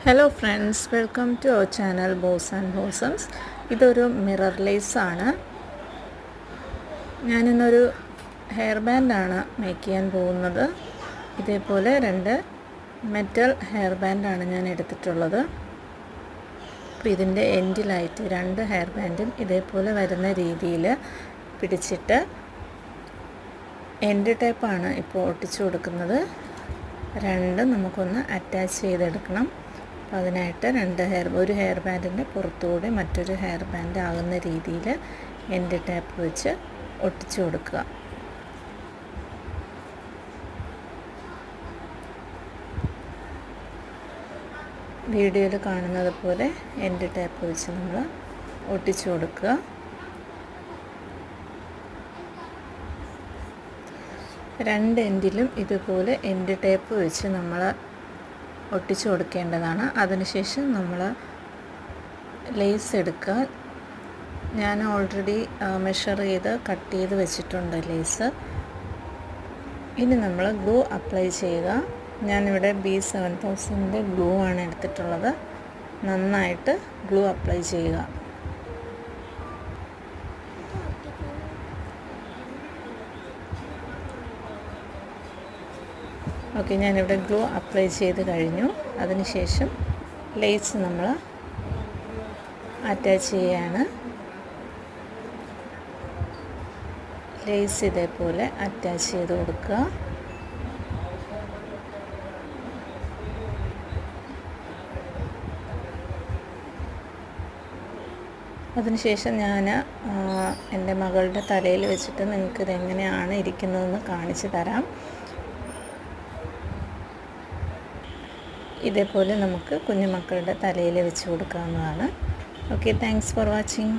Hello friends, welcome to our channel ബോസ് and ബോസംസ്. ഇതൊരു മിറർ ലേസ് ആണ്. ഞാനിന്നൊരു ഹെയർ ബാൻഡാണ് മേക്ക് ചെയ്യാൻ പോകുന്നത്. ഇതേപോലെ 2 മെറ്റൽ ഹെയർ ബാൻഡാണ് ഞാൻ എടുത്തിട്ടുള്ളത്. അപ്പോൾ ഇതിൻ്റെ എൻഡിലായിട്ട് 2 ഹെയർ ബാൻഡും ഇതേപോലെ വരുന്ന രീതിയിൽ പിടിച്ചിട്ട് എൻഡ് ടേപ്പാണ് ഇപ്പോൾ ഒട്ടിച്ചു കൊടുക്കുന്നത്. 2 നമുക്കൊന്ന് അറ്റാച്ച് ചെയ്തെടുക്കണം. അപ്പോൾ അതിനായിട്ട് ഒരു ഹെയർ ബാൻഡിൻ്റെ പുറത്തുകൂടെ മറ്റൊരു ഹെയർ ബാൻഡ് ആകുന്ന രീതിയിൽ എൻഡ് ടാപ്പ് വെച്ച് ഒട്ടിച്ചു കൊടുക്കുക. വീഡിയോയിൽ കാണുന്നത് പോലെ എൻഡ് ടാപ്പ് വെച്ച് നമ്മൾ ഒട്ടിച്ചു കൊടുക്കുക. രണ്ട് എൻഡിലും ഇതുപോലെ എൻഡ് ടേപ്പ് വെച്ച് നമ്മൾ ഒട്ടിച്ചു കൊടുക്കേണ്ടതാണ്. അതിനുശേഷം നമ്മൾ ലേസ് എടുക്കുക. ഞാൻ ഓൾറെഡി മെഷർ ചെയ്ത് കട്ട് ചെയ്ത് വെച്ചിട്ടുണ്ട് ലേസ്. ഇനി നമ്മൾ ഗ്ലൂ അപ്ലൈ ചെയ്യുക. ഞാനിവിടെ B7000 ഗ്ലൂ ആണ് എടുത്തിട്ടുള്ളത്. നന്നായിട്ട് ഗ്ലൂ അപ്ലൈ ചെയ്യുക. ഓക്കെ, ഞാനിവിടെ ഗ്ലൂ അപ്ലൈ ചെയ്ത് കഴിഞ്ഞു. അതിനുശേഷം ലേസ് നമ്മൾ അറ്റാച്ച് ചെയ്യുകയാണ്. ലേസ് ഇതേപോലെ അറ്റാച്ച് ചെയ്ത് കൊടുക്കുക. അതിനുശേഷം ഞാൻ എൻ്റെ മകളുടെ തലയിൽ വെച്ചിട്ട് നിങ്ങൾക്കിത് എങ്ങനെയാണ് ഇരിക്കുന്നതെന്ന് കാണിച്ചു തരാം. ഇതേപോലെ നമുക്ക് കുഞ്ഞുമക്കളുടെ തലയിൽ വെച്ച് കൊടുക്കാവുന്നതാണ്. Okay, thanks for watching.